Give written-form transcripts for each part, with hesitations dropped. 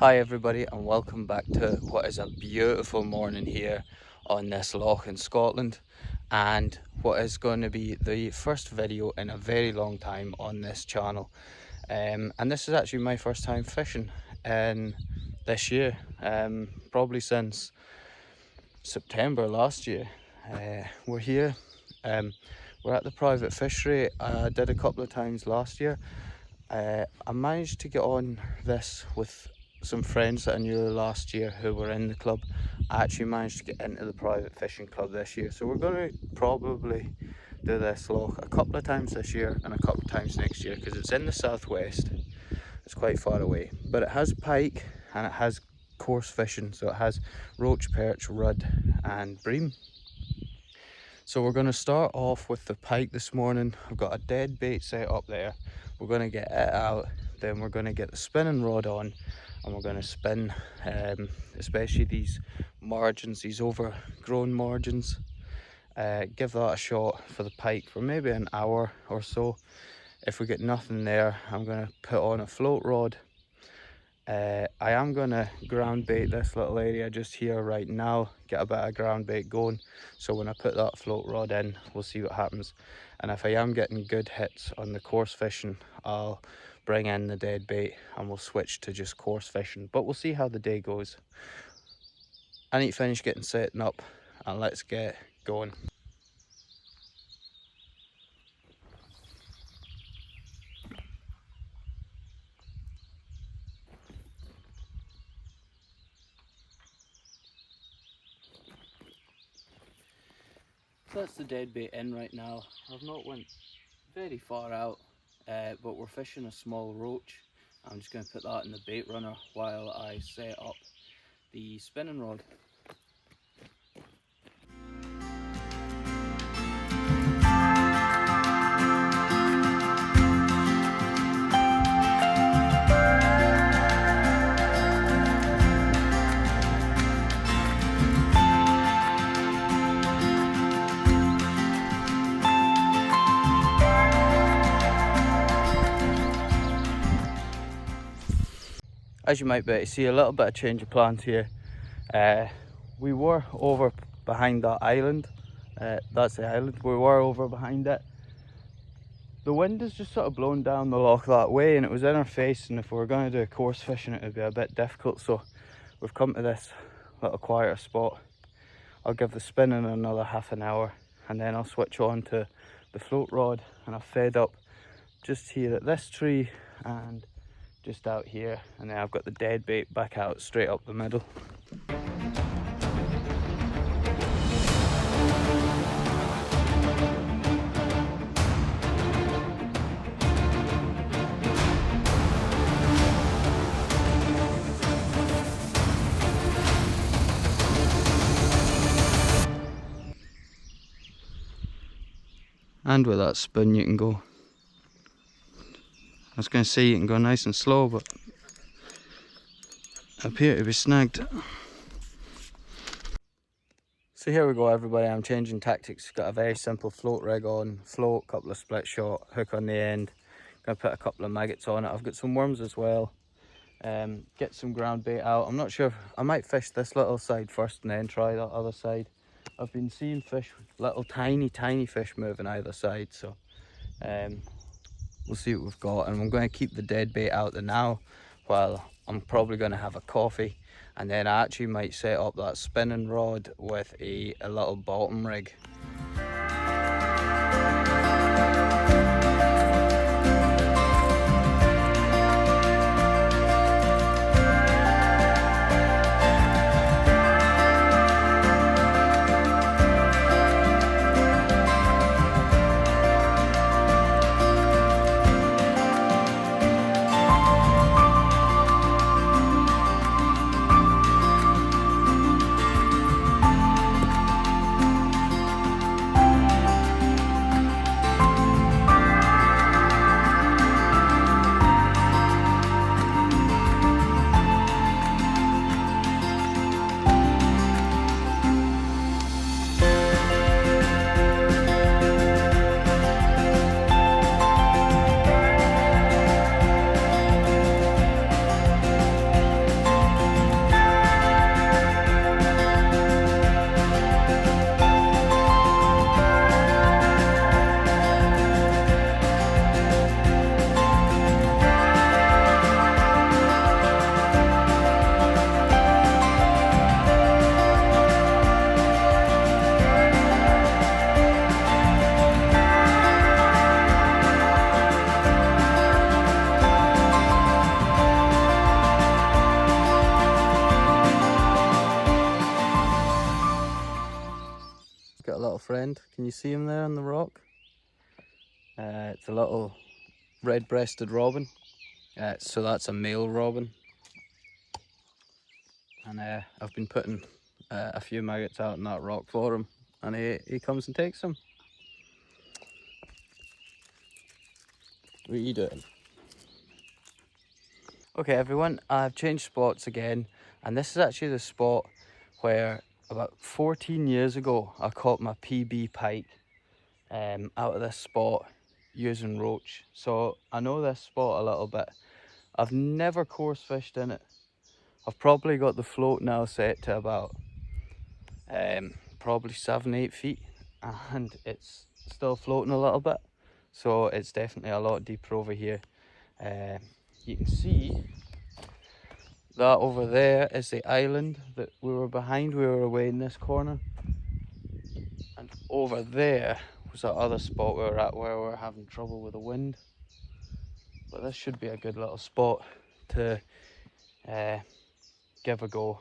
Hi everybody and welcome back to what is a beautiful morning here on this loch in Scotland, and what is going to be the first video in a very long time on this channel. And this is actually my first time fishing in this year, probably since September last year. We're here, we're at the private fishery. I did a couple of times last year. I managed to get on this with some friends that I knew last year who were in the club. I actually managed to get into the private fishing club this year, so we're going to probably do this loch a couple of times this year and a couple of times next year, because it's in the southwest. It's quite far away, but it has pike and it has coarse fishing, so it has roach, perch, rudd and bream. So we're going to start off with the pike this morning. I've got a dead bait set up there. We're going to get it out, then we're going to get the spinning rod on, and we're going to spin, especially these margins, these overgrown margins. Give that a shot for the pike for maybe an hour or so. If we get nothing there, I'm going to put on a float rod. I am going to ground bait this little area just here right now, get a bit of ground bait going, so when I put that float rod in, we'll see what happens. And if I am getting good hits on the coarse fishing, I'll bring in the dead bait and we'll switch to just coarse fishing, but we'll see how the day goes. I need to finish getting setting up and let's get going. So that's the dead bait in right now. I've not went very far out, but we're fishing a small roach. I'm just going to put that in the bait runner while I set up the spinning rod. As you might be able to see, a little bit of change of plans here. We were over behind that island. That's the island. We were over behind it. The wind is just sort of blowing down the loch that way, and it was in our face, and if we were going to do a coarse fishing it would be a bit difficult, so we've come to this little quieter spot. I'll give the spinning another half an hour and then I'll switch on to the float rod, and I've fed up just here at this tree and just out here, and then I've got the dead bait back out straight up the middle. And with that spin you can go, I was going to say you can go nice and slow, but I appear to be snagged. So here we go everybody, I'm changing tactics. Got a very simple float rig on, float, couple of split shot, hook on the end. Gonna put a couple of maggots on it. I've got some worms as well. Get some ground bait out. I'm not sure, I might fish this little side first and then try that other side. I've been seeing fish, little tiny fish moving either side, so we'll see what we've got. And I'm going to keep the dead bait out there now while I'm probably going to have a coffee, and then I actually might set up that spinning rod with a little bottom rig. end. Can you see him there on the rock? It's a little red-breasted robin. So that's a male robin. And I've been putting a few maggots out in that rock for him, and he comes and takes them. What are you doing? Okay everyone, I've changed spots again, and this is actually the spot where about 14 years ago I caught my PB pike out of this spot using roach. So I know this spot a little bit. I've never coarse fished in it. I've probably got the float now set to about probably 7-8 feet, and it's still floating a little bit, so it's definitely a lot deeper over here. You can see that over there is the island that we were behind. We were away in this corner, and over there was that other spot we were at where we were having trouble with the wind. But this should be a good little spot to give a go.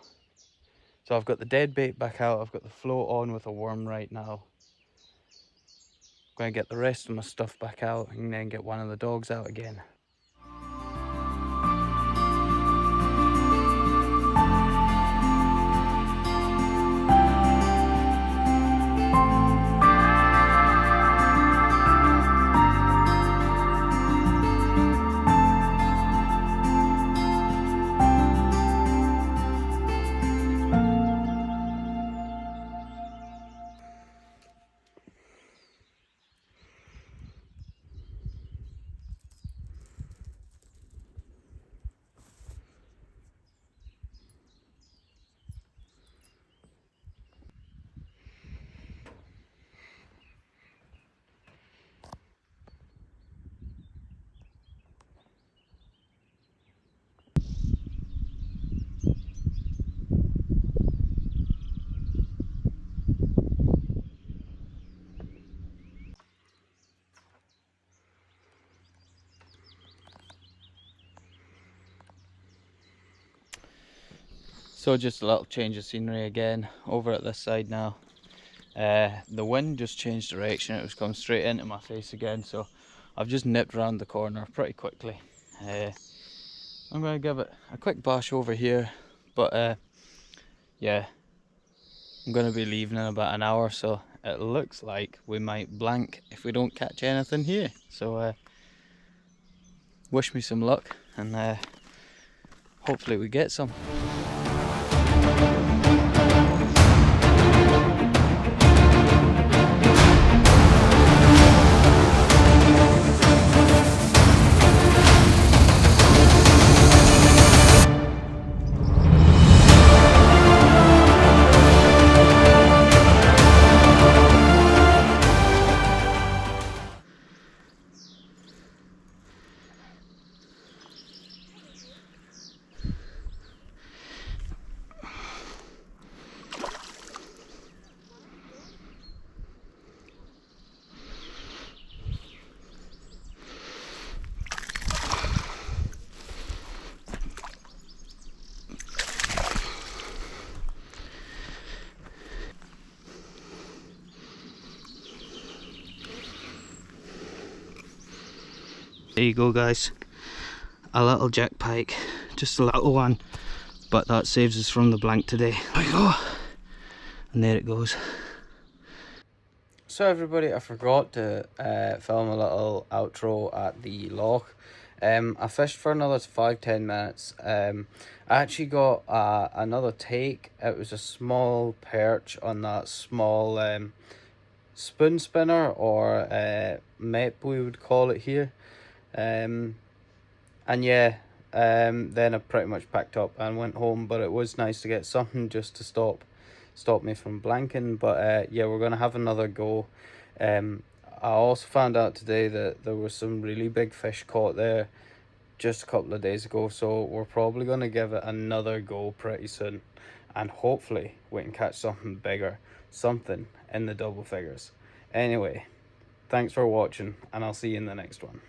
So I've got the dead bait back out, I've got the float on with a worm right now. I'm going to get the rest of my stuff back out and then get one of the dogs out again. So just a little change of scenery again over at this side now. The wind just changed direction, it was coming straight into my face again, so I've just nipped around the corner pretty quickly. I'm going to give it a quick bash over here, but yeah, I'm going to be leaving in about an hour, so it looks like we might blank if we don't catch anything here. So wish me some luck, and hopefully we get some. There you go guys, a little jack pike, just a little one, but that saves us from the blank today. There we go, and there it goes. So everybody, I forgot to film a little outro at the loch. I fished for another 5-10 minutes. I actually got another take. It was a small perch on that small spoon spinner, or mep we would call it here. And yeah, then I pretty much packed up and went home, but it was nice to get something just to stop me from blanking. But yeah, we're gonna have another go. I also found out today that there was some really big fish caught there just a couple of days ago, so we're probably gonna give it another go pretty soon, and hopefully we can catch something bigger, something in the double figures. Anyway, thanks for watching, and I'll see you in the next one.